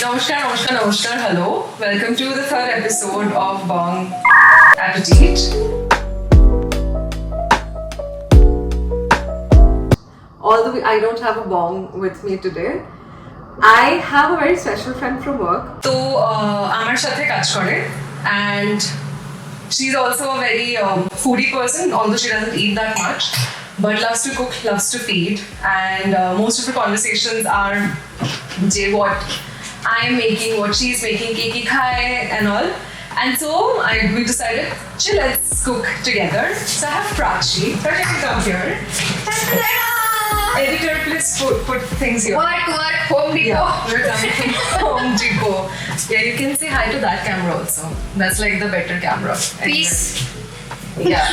Namaskar, hello. Welcome to the third episode of Bong Appetit. Although I don't have a bong with me today, I have a very special friend from work. তো আমার সাথে কাজ করে and she's also a very foodie person, although she doesn't eat that much, but loves to cook, loves to feed, and most of the conversations are what I am making, what she's making, ki khai and all. And so we decided, let's cook together. So I have Prachi. Prachi can come here. Editor, please put things here. Work, Home Depot. Yeah, we're coming from Home Depot. Yeah, you can say hi to that camera also. That's like the better camera. Peace. Yeah.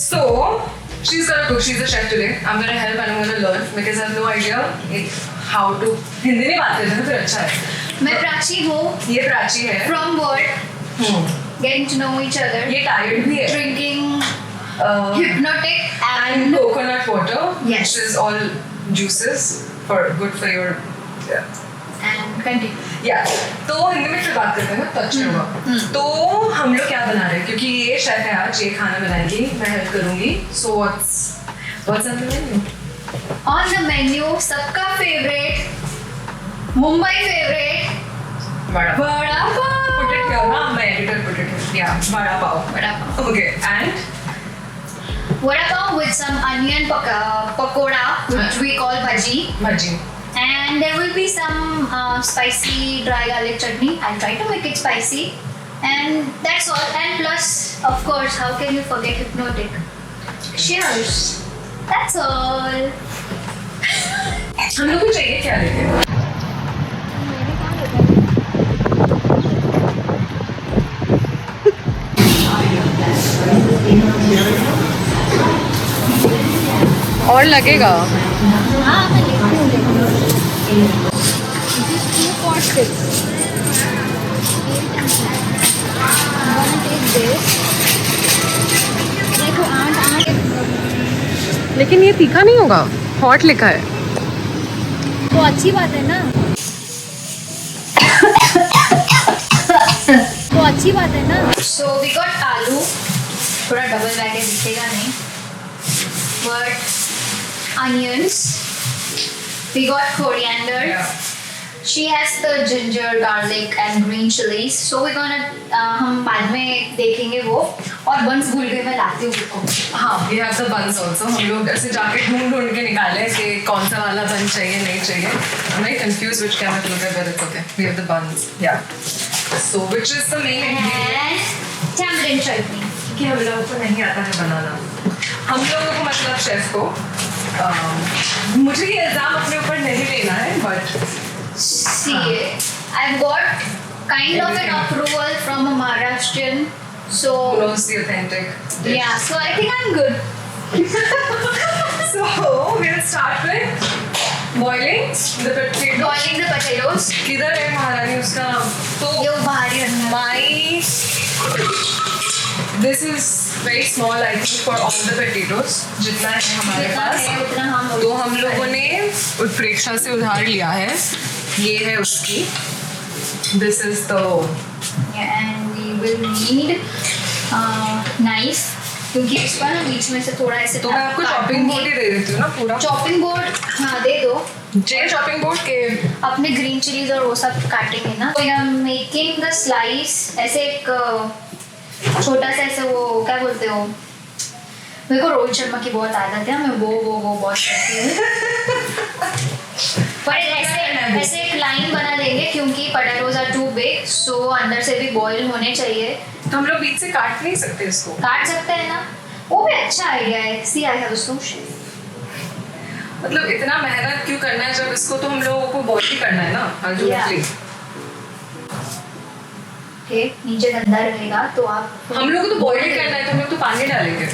So, she's gonna cook. She's a chef today. I'm gonna help and I'm gonna learn because I have no idea how to. Hindi में बात करते हैं तो अच्छा है. मैं प्राची हूँ. ये प्राची है. From work. Getting to know each other. ये tired भी है. Drinking hypnotic and coconut water. Yes. Which is all juices good for your. Yeah. And continue. Yeah. तो हिंदी में फिर बात करते हैं ना तो अच्छा होगा. तो हम लोग क्या बना रहे हैं क्योंकि ये शेफ है आज ये खाना बनाएगी मैं हेल्प करूँगी. So what's on the menu? On the menu सबका favorite Mumbai favorite Vada pav. Put Put it here ना मैं editor put it here. Yeah. Vada pav. Okay. And Vada pav with some onion pakoda which we call bhaji. And there will be some spicy dry garlic chutney. I'll try to make it spicy. And that's all. And plus, of course, how can you forget hypnotic? Cheers. That's all. हम लोग को चाहिए क्या लेके? और लगेगा? हाँ मैं लेती हूँ. लेकिन ये तीखा नहीं होगा. हॉट लिखा है. तो अच्छी बात है ना. तो अच्छी बात है ना. So we got आलू. थोड़ा डबल बैगे दिखेगा नहीं. But onions. We got coriander. Yeah. She has the ginger, garlic and green chilies. So we're gonna हम बाद में देखेंगे वो. और buns भूल गई मैं लाती हूँ उसको. हाँ, we have the buns also. हम लोग ऐसे जाके ढूंढ के निकाले कि कौन सा वाला बन चाहिए नहीं चाहिए. I'm very confused which camera to look at, but it's okay. We have the buns. Yeah. So which is the main ingredient? And tamarind chutney. कि हम लोगों को नहीं आता है बनाना. हम लोगों को मतलब शेफ को मुझे ये इल्जाम अपने ऊपर नहीं लेना है, but See, I've got kind of an approval from a Maharashtrian, so knows the authentic dish. yeah, so I think I'm good. So we'll start with boiling the potatoes. Boiling the potatoes. किधर है महारानी उसका? तो ये बाहर ही रखना. This is very small I think for all the potatoes. जितना है हमारे पास. उतना हम. तो हम लोगों ने उत्प्रेक्षा से उधार लिया है. ये है उसकी. This is the. Yeah, and we will need knife. क्योंकि इसका ना बीच में से थोड़ा ऐसे. तो मैं आपको चॉपिंग बोर्ड ही दे देती हूँ ना पूरा. चॉपिंग बोर्ड हाँ दे दो. चाहिए चॉपिंग बोर्ड के. अपने ग्रीन चिलीज और वो सब काटेंगे ना. So I'm making the slice ऐसे एक छोटा सा ऐसे वो क्या बोलते हो. मेरे को रोहित शर्मा की बहुत आदत है. मैं वो बहुत करती हूँ. पर ऐसे एक लाइन बना देंगे क्योंकि potatoes are too big, so अंदर से भी बॉईल होने चाहिए. तो हम लोग बीच से काट नहीं सकते इसको. काट सकते हैं ना. वो भी अच्छा आइडिया है. See, I have a solution. मतलब इतना मेहनत क्यों करना है जब इसको तो हम लोगों को बॉईल ही करना है ना. अल्टीमेटली. Okay, नीचे गंदा रहेगा तो आप. हम लोग को तो बॉईल ही करना है तो हम लोग तो पानी डालेंगे.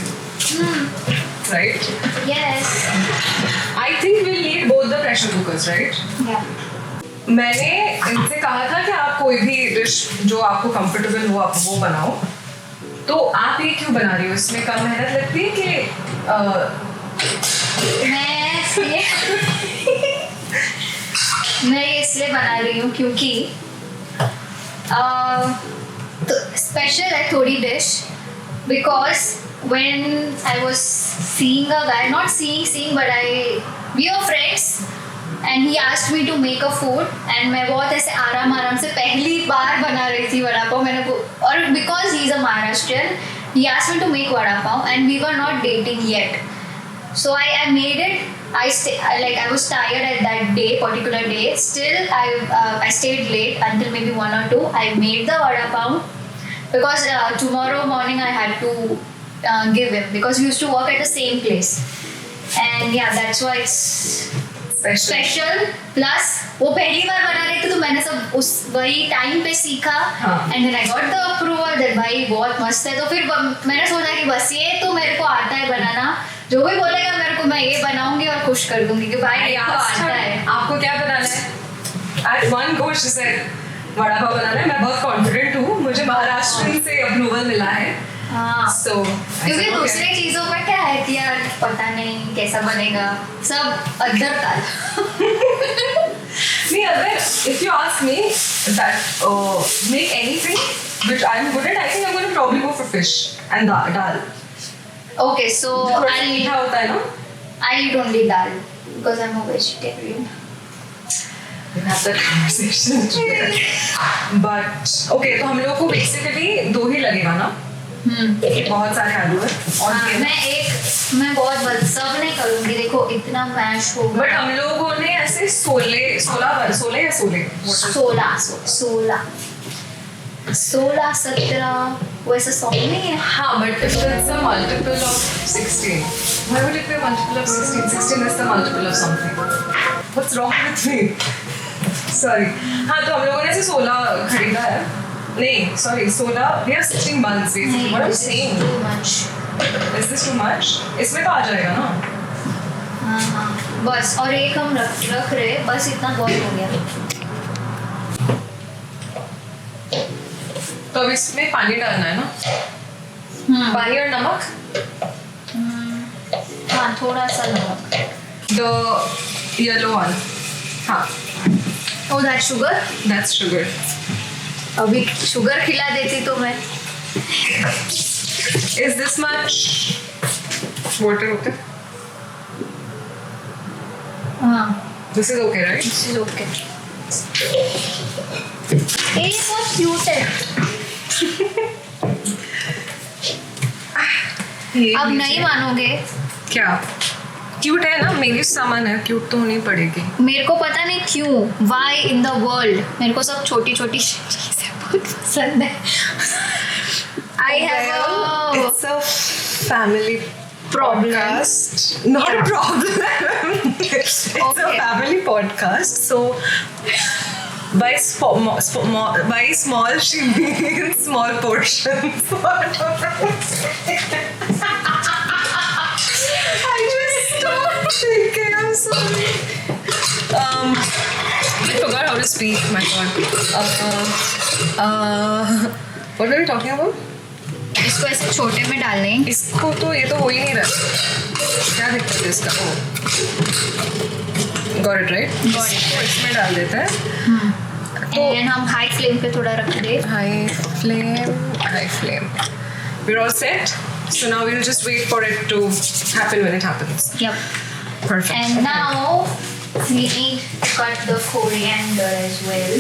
Right? Yes. I think we'll need both the pressure cookers, right? Yeah. मैंने इनसे कहा था कि आप कोई भी डिश जो आपको कंफर्टेबल हो आप वो बनाओ. तो आप ये क्यों बना रही हो? इसमें कम मेहनत लगती है कि मैं ये इसलिए बना रही हूँ क्योंकि तो स्पेशल है थोड़ी dish because when I was seeing a guy, not seeing but we were friends and he asked me to make a food and मैं बहुत ऐसे आराम से पहली बार बना रही थी वड़ा पाव मैंने और because he is a Maharashtrian he asked me to make vada pav and we were not dating yet so I made it I was tired at that particular day still I stayed late until maybe 1 or 2 I made the vada pav because tomorrow morning I had to give him because we used to work at the same place and yeah that's why it's special plus वो पहली बार बना रही थी तो मैंने सब उस वही टाइम पे सीखा and then I got the approval that भाई बहुत मस्त है तो फिर मैंने सोचा कि बस ये तो मेरे को आता है बनाना जो भी बोलेगा मेरे को मैं ये बनाऊंगी और खुश कर दूंगी कि भाई ये तो आता है आपको क्या बनाना है at one go she said vada pav बनाना है मैं बहुत कॉन्फिडेंट हूँ मुझे महाराष्ट्र से अप्रूवल मिला है so, क्योंकि दूसरी चीजों में क्या है कि यार पता नहीं कैसा बनेगा सब अदर ताल नहीं अगर if you ask me that make anything which I'm good at I think I'm going to probably go for fish and dal okay so मीठा होता है ना I eat only dal because I'm a vegetarian we'll have that conversation but okay तो हम लोग को basically 2 ही लगेगा ना बहुत सारे आलू है और मैं बहुत सब नहीं करूंगी देखो इतना मैश होगा बट हम लोगों ने ऐसे 16 वैसा सॉन्ग नहीं है हाँ but if it's a multiple of 16 why would it be a multiple of 16 is the multiple of something what's wrong with me sorry हाँ तो हम लोगों ने ऐसे 16 खरीदा है नहीं sorry 16 we have 16 months basically what I'm saying too much is this too much इसमें तो आ जाएगा ना हाँ बस और एक हम रख रहे बस इतना बहुत हो गया तो अब इसमें पानी डालना है ना पानी और नमक हाँ थोड़ा सा नमक the yellow one हाँ oh that's sugar अभी शुगर खिला देती तो मैं is this much water okay हाँ this is okay right this is okay ये बहुत क्यूट है अब नहीं मानोगे क्या क्यूट है ना मेरी सामान है क्यूट तो होनी पड़ेगी मेरे को पता नहीं क्यों why in the world मेरे को सब छोटी छोटी चीजें बहुत पसंद है I have it's a family podcast not a problem it's a family podcast so by small she means small portions I just stopped thinking I'm sorry I forgot how to speak my god what were we talking about इसको ऐसे छोटे में डालने इसको तो ये तो हो ही नहीं रहा क्या दिक्कत है इसका गॉट इट राइट इसमें डाल देते हैं एंड हम हाई फ्लेम पे थोड़ा रख दे high flame we're all set so now we'll just wait for it to happen when it happens yep perfect and now we need to cut the coriander as well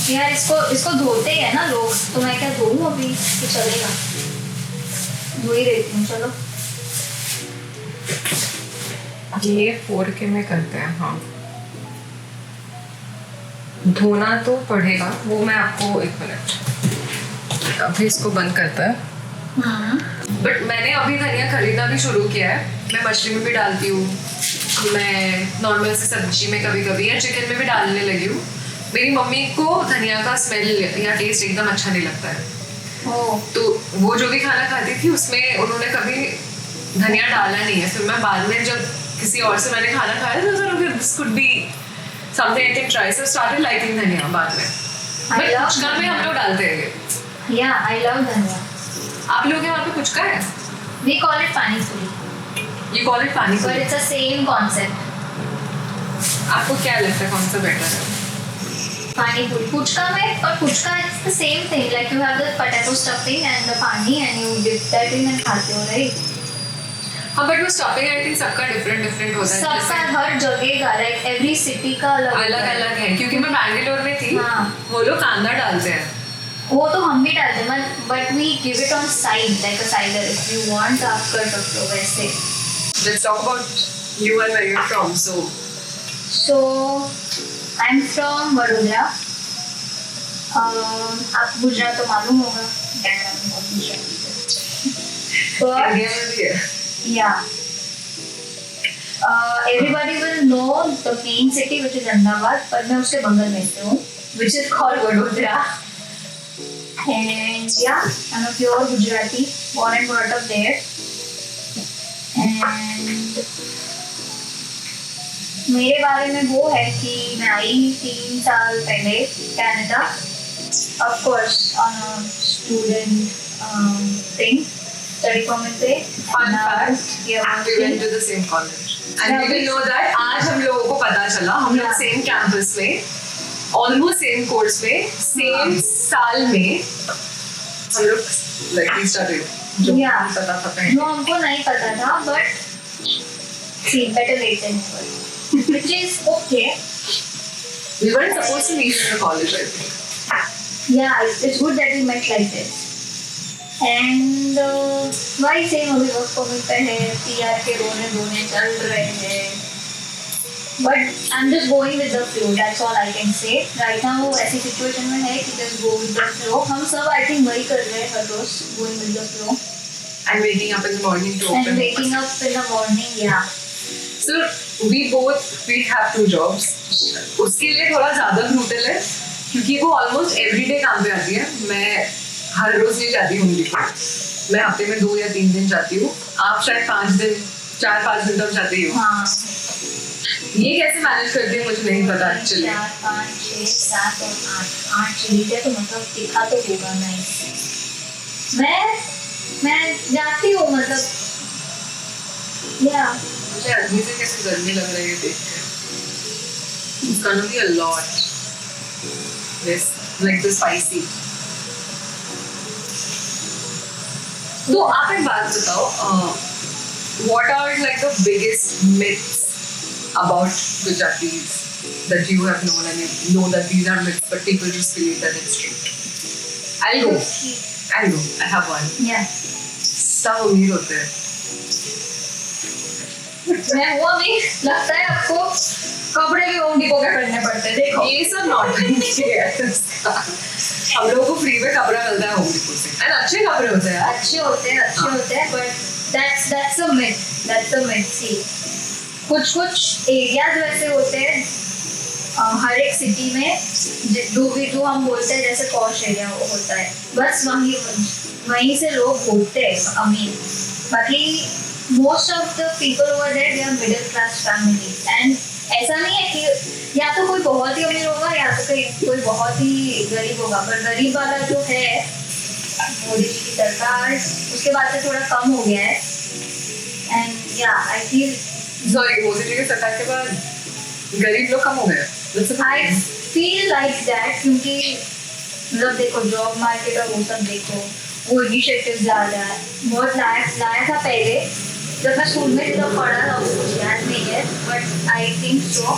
यार इसको धोते हैं ना लोग तो मैं क्या धोऊं अभी तो चलेगा धो ही रहती हूँ चलो ये 4K में करते हैं हाँ धोना तो पड़ेगा वो मैं आपको 1 मिनट अभी इसको बंद करता है बट मैंने अभी धनिया खरीदना भी शुरू किया है मैं मछली में भी डालती हूँ मैं नॉर्मल सी सब्जी में कभी कभी या चिकन में भी डालने लगी हूँ मेरी मम्मी को धनिया का स्मेल या टेस्ट एकदम अच्छा नहीं लगता है तो वो जो भी खाना खाती थी उसमें उन्होंने कभी धनिया डाला नहीं है फिर मैं बाद में जब किसी और से मैंने खाना खाया तो this could be something I can try so started liking धनिया बाद में बट पुचका में हम लोग डालते हैं या आई लव धनिया आप लोग के वहाँ पे पुचका है वी कॉल इट पानी पूरी You call it pani but puri it's the same concept आपको क्या लगता है कौन सा बेटर है? पानी पूरी पुचका में, और puchka it's the same thing, like you have the potato stuffing and the pani and you dip that in and खाते हो, राइट? हाँ, बट वो स्टफिंग आई थिंक सबका डिफरेंट होता है। सबका हर जगह का, लाइक एवरी सिटी का अलग है, क्योंकि मैं बैंगलोर में थी। हाँ। वो लोग कांदा डालते हैं। वो तो हम भी डालते हैं, but we give it on side, like a cider, if you want आप कर सकते हो वैसे। Let's talk about you and where you're from. So I'm from Vadodara. आप गुजरात तो मालूम होगा, कैनेडा में बहुत गुजराती है। इंडिया में भी है। Yeah. Everybody will know the main city which is Ahmedabad, पर मैं उसके बगल में से हूँ, which is called Vadodara. And yeah, I'm a pure Gujarati, born and brought up there. And मेरे बारे में वो है कि मैं आई 3 साल पहले Canada, of course on a student thing, study permit पे। Fun fact, we went to the same college. And we will know that आज हम लोगों को पता चला, हम लोग same campus में, almost same course में, same साल में, हम लोग like we started. जो पता था पहले। जो हमको नहीं पता था, but see, better late than never, which is okay. We weren't supposed to meet in the college, I think. Yeah, it's good that we met like this. And why same अभी work permit पे है, PR के रोने चल रहे हैं, but I'm just going with the flow. That's all I can say. Right now वो ऐसी situation में है कि just go with the flow. हम सब I think वही कर रहे हैं हर रोज, going with the flow. And waking up in the morning to open. And waking up in the morning, yeah. So we have 2 jobs. उसके लिए थोड़ा ज़्यादा brutal है, क्योंकि वो almost every day काम पे आती है। मैं हर रोज नहीं जाती हूँ डिपो, मैं हफ्ते में 2 या 3 दिन जाती हूँ। आप शायद 4-5 दिन तक जाती हो। हाँ। ये कैसे मैनेज करती है मुझे नहीं पता एक्चुअली। 4, 5, 6, 7 और 8 चली तो मतलब दिखा तो होगा नहीं। मैं जाती हूँ, मतलब या मुझे अभी से कैसे गर्मी लग रही है देख के। It's gonna be a lot. This like the spicy. तो आप एक बात बताओ, what are like the biggest myths about Gujaratis that you have known and you know that these are myths but people just believe that it's true? I'll go. I have one. Yeah. सब अमीर होते हैं। मैं वो नहीं लगता है आपको, कपड़े भी होम डिपो के खरीदने पड़ते हैं। देखो ये सब नॉट है। हम लोगों को फ्री में कपड़ा मिलता है होम डिपो से, एंड अच्छे कपड़े होते हैं। अच्छे होते हैं, but that's a myth. See, कुछ एरियाज वैसे होते हैं हर एक सिटी में, जो हम बोलते हैं जैसे पॉश एरिया होता है, बस वहीं से लोग होते हैं अमीर। बाकी most of the people over there they are middle class family, and ऐसा नहीं है कि या तो कोई बहुत ही अमीर होगा या तो कोई बहुत ही गरीब होगा, पर गरीब वाला जो है मोदी जी की सरकार उसके बाद से थोड़ा कम हो गया है। एंड या आई फील मोदी जी की सरकार के बाद गरीब लोग कम हो गए। I feel like that, क्योंकि मतलब देखो जॉब मार्केट और वो सब देखो, वो इनिशिएटिव ज़्यादा है, बहुत लाया था पहले जब मैं स्कूल में जब पढ़ा था, वो कुछ याद नहीं है, but I think so.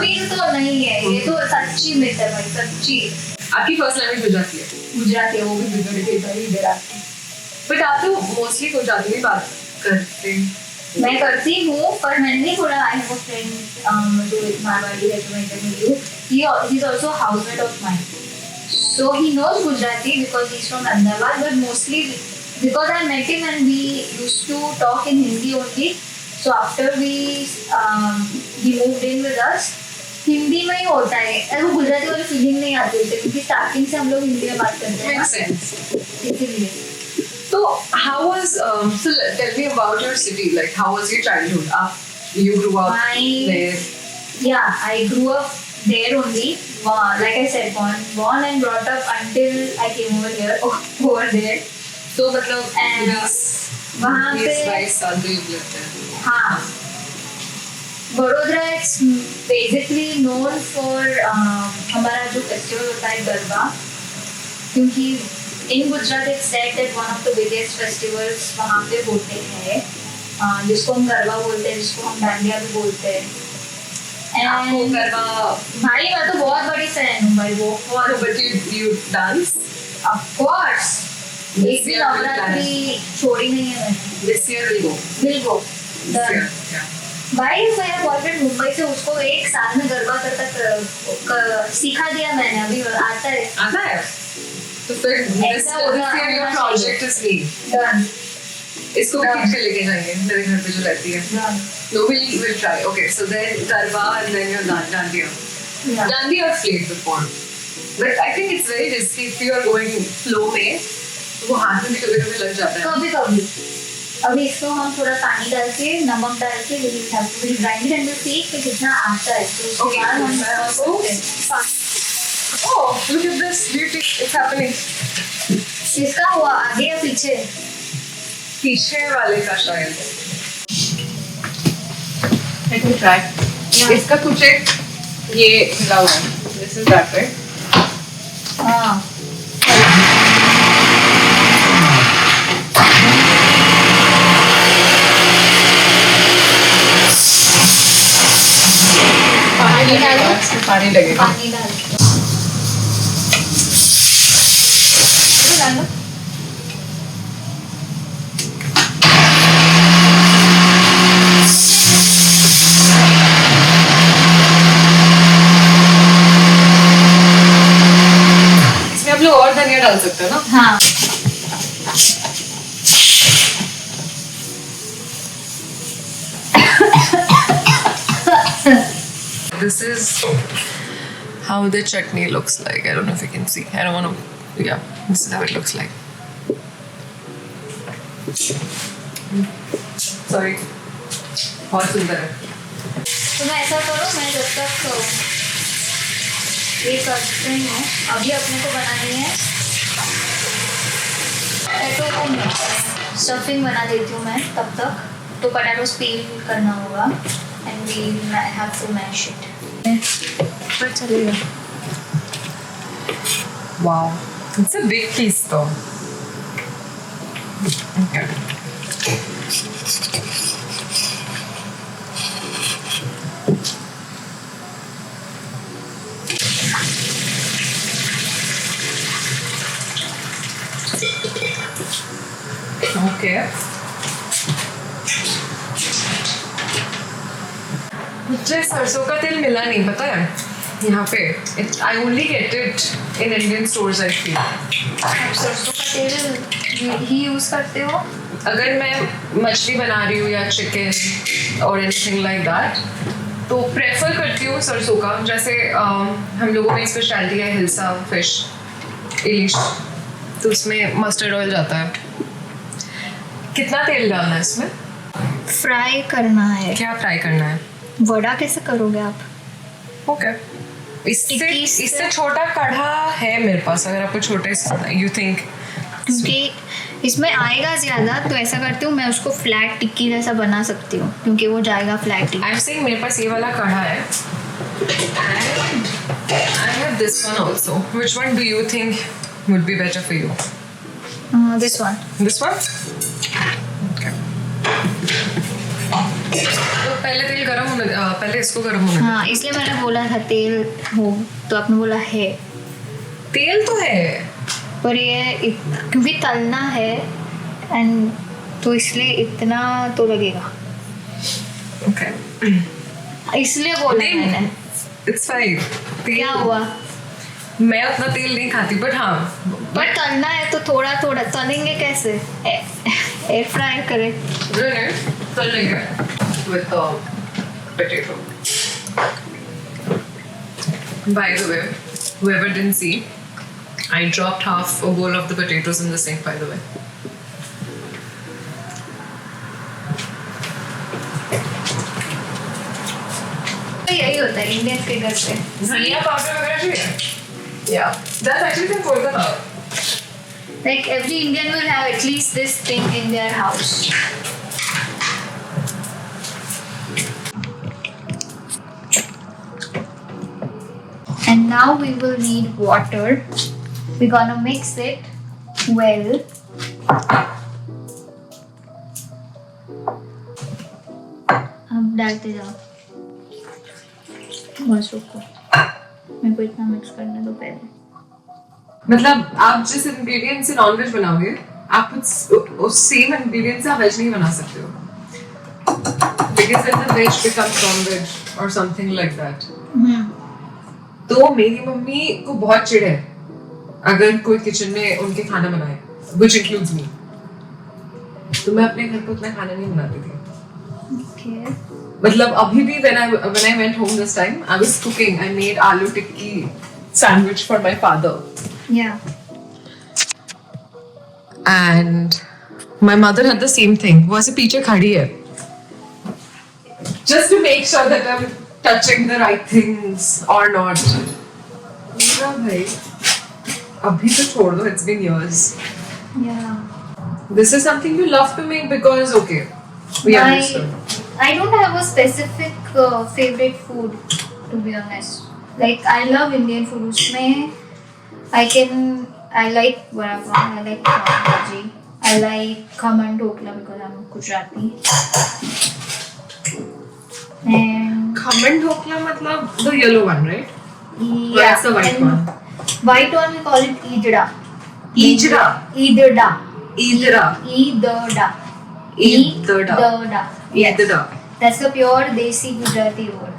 Feel तो नहीं है, ये तो सच्ची मिथ है भाई, सच्ची। आपकी फर्स्ट लैंग्वेज गुजराती है? गुजराती है, वो भी इधर आती है। बट आप तो मोस्टली गुजराती में बात करते हैं। मैं करती हूँ, पर मैंने थोड़ा आई हैव अ फ्रेंड जो मारवाड़ी है, जो मैं interview he is also housemate of mine, so he knows Gujarati because he's from Ahmedabad, but mostly because I met him and we used to talk in Hindi only, so after he moved in with us, Hindi में ही होता है, ऐसा गुजराती वाली feeling नहीं आती है क्योंकि starting से हम लोग हिंदी में बात करते हैं। Makes sense. इसीलिए। So how was so tell me about your city, like how was your childhood? You grew up there? Yeah, I grew up there only. Like I said, born and brought up until I came over here, over there. So मतलब वहाँ पे 22 साल तो यूं लगते हैं। हाँ, Vadodara it's basically known for हमारा जो फेस्टिवल होता है गरबा, क्योंकि in Gujarat it's said that one of the biggest festivals वहाँ पे होते हैं, जिसको हम गरबा बोलते हैं, जिसको हम डांडिया भी बोलते हैं। आपको And गरबा भाई मैं तो बहुत बड़ी फैन हूँ भाई वो, और but you dance of course. एक भी नवरात्रि छोड़ी नहीं है मैंने। this year will go will go this year, yeah. भाई मेरा बॉयफ्रेंड मुंबई से, उसको एक साल में गरबा करता सिखा दिया मैंने, अभी आता है। आता है तो फिर this year your project is me। Done. इसको भी खींच के लेके जाएंगे मेरे घर पे जो रहती है। Done. No, we'll try. Okay, so then Garba and then your Dandiya. Yeah. Dandiya I've played before, but I think it's very risky if you are going flow में, वो हाथ में भी कभी-कभी लग जाता है। कभी-कभी। अभी इसको हम थोड़ा पानी डाल के, नमक डाल के we'll grind it and we'll see कि कितना आता है। तो उसके Okay, बाद हम मैं आपको Oh, look at this beauty! It's happening. इसका हुआ आगे या पीछे? पीछे वाले का शायद। Let me try. Yeah. इसका कुछ एक ये हिला हुआ है। This is that way. हाँ। पानी डालो। पानी लगेगा। पानी डाल के। डालो। इसमें आप लोग और धनिया डाल सकते हो ना? हाँ। This is how the chutney looks like. I don't know if you can see. I don't want to. Yeah, this is how it looks like. Sorry. बहुत सुंदर है। तो मैं ऐसा करो, मैं जब तक ये करते हूँ, अभी अपने को बनानी है स्टफिंग बना देती हूँ मैं तब तक। तो पोटैटोस पील करना होगा and we have to mash it. पर चलेगा। Wow, it's a big piece though. Okay. Okay. मुझे सरसों का तेल मिला नहीं, पता है यहाँ पे। I only get it in Indian stores, I feel. सरसों का तेल ही यूज़ करते हो? अगर मैं मछली बना रही हूँ या चिकन और एनीथिंग लाइक दैट, तो प्रेफर करती हूँ सरसों का। जैसे हम लोगों में स्पेशलिटी है हिल्सा फिश इलिश, तो उसमें मस्टर्ड ऑयल जाता है। कितना तेल डालना है इसमें? फ्राई करना है। क्या फ्राई करना है? वड़ा कैसे करोगे आप? ओके, इससे छोटा कढ़ा है मेरे पास, अगर आपको छोटे यू थिंक, क्योंकि इसमें आएगा ज़्यादा, तो ऐसा करती हूँ मैं उसको फ्लैट टिक्की जैसा बना सकती हूँ, क्योंकि वो जाएगा flat tikki. I am saying मेरे पास ये वाला कढ़ा है and I have this one also. Which one do you think would be better for you? This one. This one? Okay. तो पहले तेल गरम होने पहले इसको गरम होने हाँ, इसलिए मैंने बोला था तेल हो, तो आपने बोला है। तेल तो है, पर ये क्योंकि तलना है एंड तो इसलिए इतना तो लगेगा। Okay. इसलिए बोला मैंने। It's fine. क्या हुआ? मैं उतना तेल नहीं खाती, बट हाँ, पर तलना है तो थोड़ा थोड़ा तलेंगे कैसे? एयर फ्राई करें। तल लेंगे with potato. By the way, whoever didn't see, I dropped half a bowl of the potatoes in the sink, by the way. यही होता है इंडियन के घर पे। धनिया पाउडर वगैरह चाहिए? Yeah, that's actually from Kolkata. Like every Indian will have at least this thing in their house. And now we will need water. We're gonna mix it well. अब डालते जाओ. बस रुको. मेरे को इतना मिक्स करने दो पहले. मतलब आप जिस इंग्रेडिएंट से नॉनवेज बनाओगे आप उस सेम इंग्रेडिएंट से वेज नहीं बना सकते हो, because then the veg becomes non-veg or something like that. तो मेरी मम्मी को बहुत चिढ़ है अगर कोई किचन में उनके खाना बनाए, which includes me. तो मैं अपने घर पे उतना खाना नहीं बनाती थी. Okay. मतलब अभी भी when I went home this time, I was cooking. I made aloo tikki sandwich for my father. Yeah. And my mother had the same thing. वो ऐसे पीछे खड़ी है. Just to make sure that I'm touching the right things or not. मेरा भाई अभी तो छोड़ दो. It's been years. Yeah. This is something you love to make because okay, we understood. I don't have a specific favorite food, to be honest. Like I love Indian food. उसमें I like vada pav, I like pav bhaji, I like khaman dhokla because I'm Gujarati. And Khaman dhokla मतलब the yellow one, right? yeah, that's the white and one. White one we call it idda. Idra. Idda. Idra. Idda. Idda. Yes. Idda. That's the pure desi Gujarati word.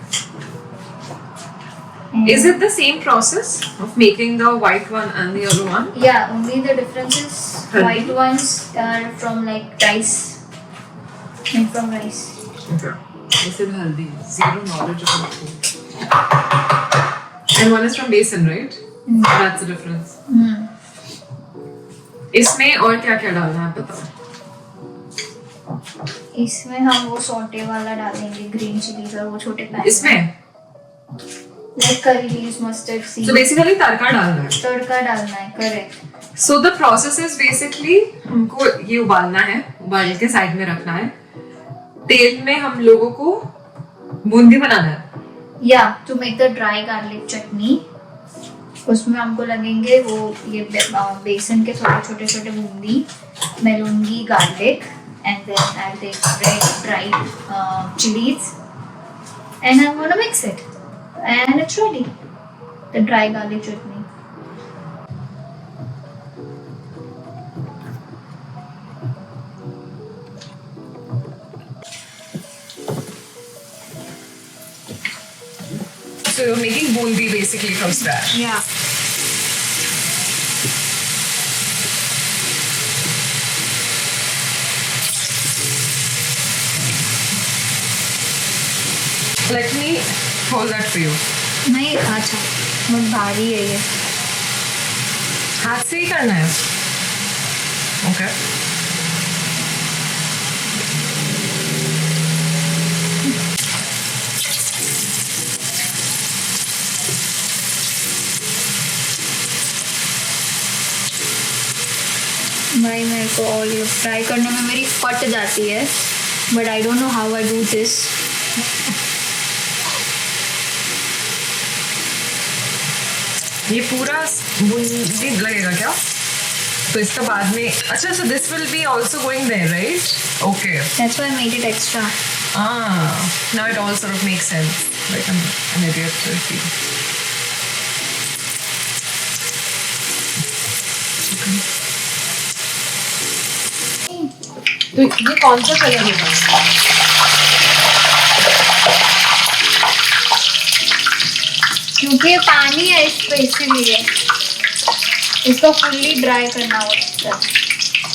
And Is it the same process of making the white one and the yellow one? yeah, only the difference is Healthy. white ones are from like rice. Made from rice. Okay. This is healthy. Zero knowledge about food. And one is from basin, right? That's the difference. इसमें और क्या क्या डालना है बताओ? इसमें हम वो सॉटे वाला डालेंगे ग्रीन चिलीज और वो छोटे पैन इसमें? Like curry leaves mustard seed. So basically तड़का डालना है. तड़का डालना है, correct. So the process is basically हमको ये उबालना है, उबाल के साइड में रखना है. तेल में हम लोगों को बूंदी बनाना है. या to make the dry garlic chutney. उसमें हमको लगेंगे वो ये बेसन के छोटे छोटे बूंदी. मैं लूंगी garlic and then I'll take red dried chilies and I'm gonna mix it and it's ready. The dry garlic chutney. So you're making bundi basically from scratch. Yeah. Let me hold that for you. नहीं, अच्छा बहुत भारी है ये. हाथ से ही करना है. Okay. भाई मेरे को ऑलिव फ्राई करने में मेरी फट जाती है, but I don't know how I do this. ये पूरा बूंदी लगेगा क्या? तो इसका बाद में अच्छा so this will be also going there, right? Okay. That's why I made it extra. Now it all sort of makes sense. Like I'm an idiot. तो ये कौन सा कलर होगा? क्योंकि पानी है इस पे इसलिए इसको फुल्ली ड्राई करना होता है.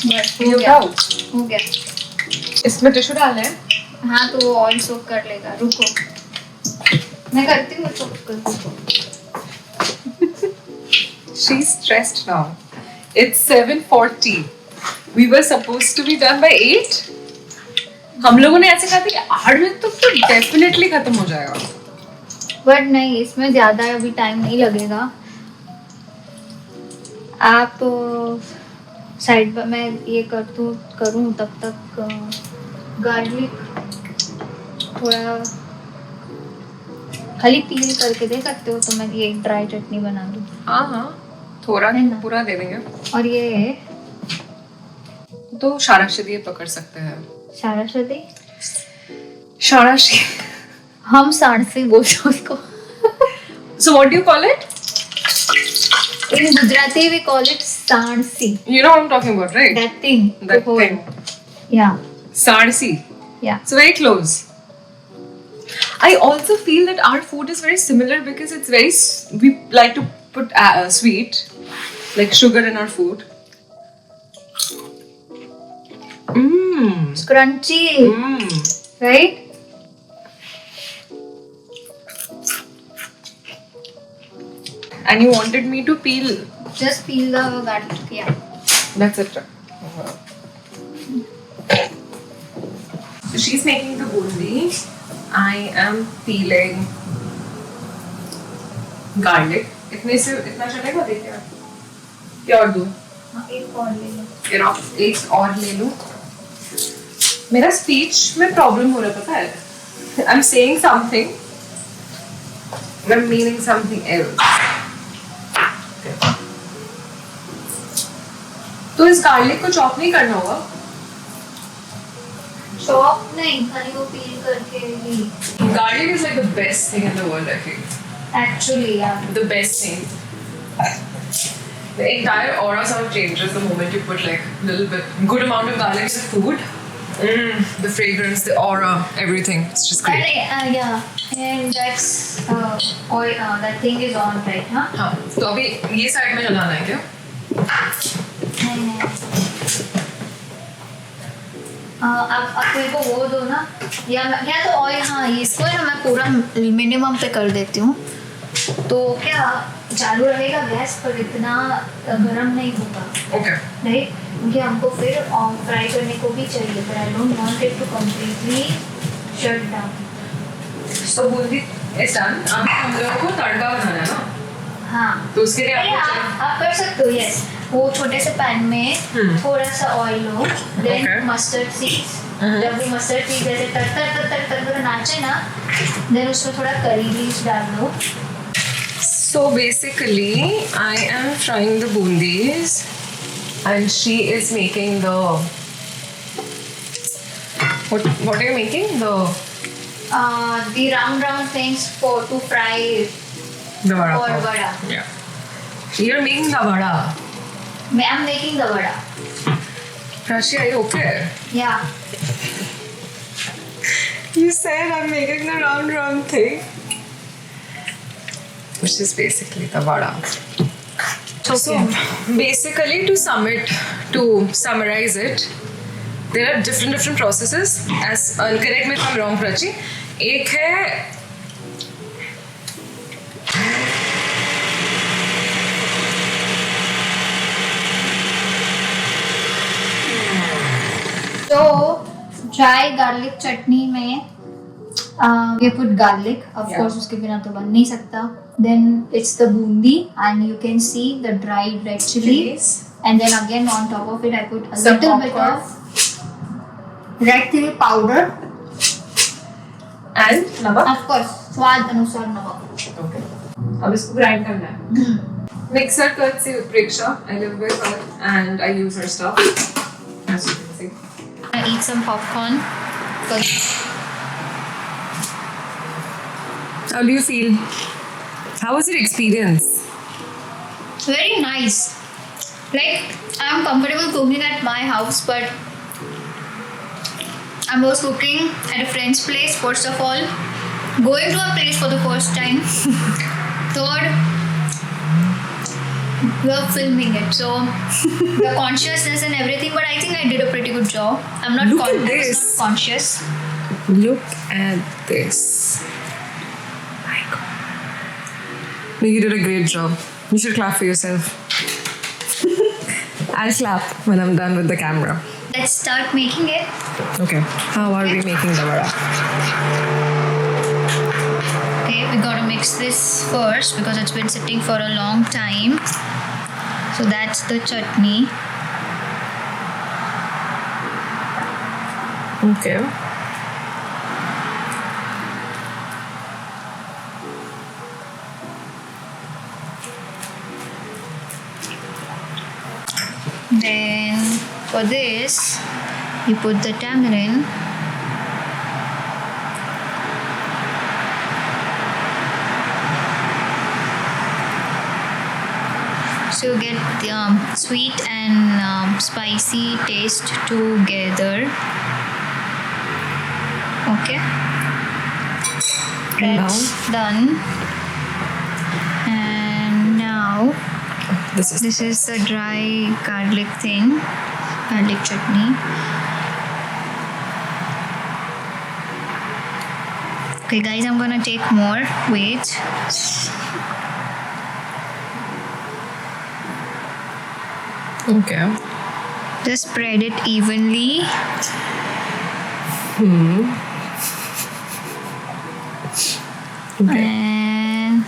बस हो गया. हो गया. इसमें टिश्यू डालना है? हाँ तो वो ऑयल सोक कर लेगा. रुको मैं करती हूँ सोक कर. She's stressed now. It's 7:40. We were supposed to be done by 8. हम लोगों ने ऐसे कहा था कि 8 बजे तक तो डेफिनेटली खत्म हो जाएगा. बट नहीं, इसमें ज़्यादा अभी टाइम नहीं लगेगा. आप साइड पर मैं ये करूँ तब तक गार्लिक थोड़ा खाली पील करके दे सकते हो, तो मैं ये ड्राई चटनी बना दूँ। हाँ थोड़ा है ना? पूरा दे देंगे। और ये तो शाराशदी पकड़ सकते हैं। साराशदी, शाराशी, हम सारसी बोलते हैं उसको। So what do you call it? In Gujarati we call it sarsi. You know what I'm talking about, right? That thing. That to hold. thing. Yeah. Sarsi. Yeah. So very close. I also feel that our food is very similar because it's very we like to put sweet, like sugar in our food. It's crunchy, right? And you wanted me to peel. Just peel the garlic. Yeah. That's it. So she's making the bundi. I am peeling garlic. इतने से इतना चलेगा देखिए। क्या और दूँ? एक और ले लो। फिर आप एक और ले लूँ। मेरा स्पीच में प्रॉब्लम हो रहा है, पता है? I'm saying something, I'm meaning something else. तो इस गार्लिक को चॉप नहीं करना होगा? चॉप नहीं, खाली वो पील करके ही। Garlic is like the best thing in the world, I think. Actually, yeah. The best thing. The entire aura sort of changes the moment you put like a little bit, good amount of garlic in food. The fragrance, the aura, everything. It's just great. And, yeah, and that's oil. That thing is on, right? Huh? हाँ, तो अभी ये side में चलाना है क्या? आप मेरे को वो दो ना, या तो ऑयल, हाँ इसको है ना मैं पूरा मिनिमम पे कर देती हूँ, तो क्या चालू रहेगा गैस पर, इतना गरम नहीं होगा। Okay. राइट, क्योंकि हमको फिर फ्राई करने को भी चाहिए, पर I don't want it to completely shut down. So boondi is done. अभी हम लोगों को तड़का बनाना है ना? हाँ, तो उसके लिए अरे आप कर सकते हो। यस, वो छोटे से पैन में थोड़ा सा ऑयल लो, देन मस्टर्ड सीड्स, जब वो मस्टर्ड सीड्स ऐसे तर नाचे ना, देन उसमें थोड़ा करी लीव्स डाल दो। So basically, I am frying the bundis, and she is making the. What are you making? The round things to fry The vada. or pav. vada. Yeah. You're making the vada. I'm making the vada. Rashi, are you okay? Yeah. You said I'm making the round thing. Which is basically the vada. Okay. So basically, to summarize it, there are different processes. As correct me if I'm wrong, Prachi. एक है So dry garlic chutney में we put garlic, of course उसके बिना तो बन नहीं सकता. Then it's the bundi, and you can see the dried red chilies, and then again on top of it I put a little bit of red chili powder and नमक. of course स्वाद अनुसार नमक. Okay. अब इसको grind करना है. Mixer cut से Preksha, I live with her and I use her stuff. As you can see. I eat some popcorn. How do you feel? How was your experience? Very nice. Like, I'm comfortable cooking at my house, but I was cooking at a friend's place, first of all. Going to a place for the first time. Third, we are filming it. So, the consciousness and everything, but I think I did a pretty good job. I'm not, Look at I was this. not conscious. Look at this. My God. No, you did a great job. You should clap for yourself. I'll clap when I'm done with the camera. Let's start making it. Okay. How are we making the vada? Okay, we gotta mix this first because it's been sitting for a long time. So that's the chutney. Okay. Then for this, you put the tamarind. So you get the sweet and spicy taste together. Okay. That's done. And now this is the dry garlic thing, garlic chutney. Okay, guys, I'm gonna take more. Wait. Okay. Just spread it evenly. Okay. And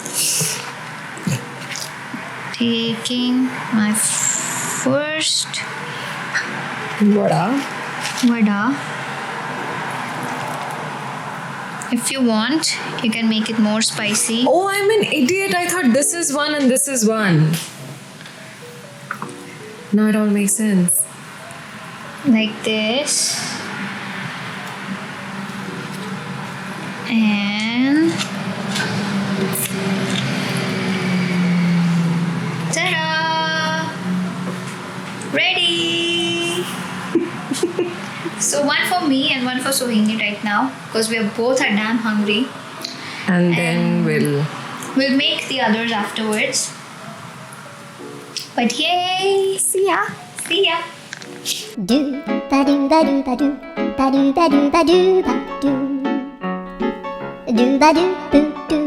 taking my first Vada. vada. If you want, you can make it more spicy. Oh, I'm an idiot. I thought this is one and this is one. Now it all makes sense. Like this. And ta-da! Ready! So one for me and one for Sohini right now, because we are both are damn hungry. And then We'll make the others afterwards. But yay! See ya! See ya! Do ba do ba do ba do ba do ba do ba do ba do do ba do boo do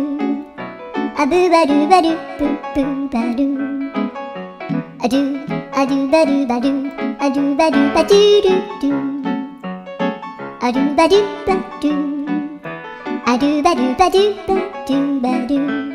a boo ba do ba do boo boo ba do a do ba do ba do a do ba do ba do do do a do ba do ba do a do ba do ba do ba do ba do.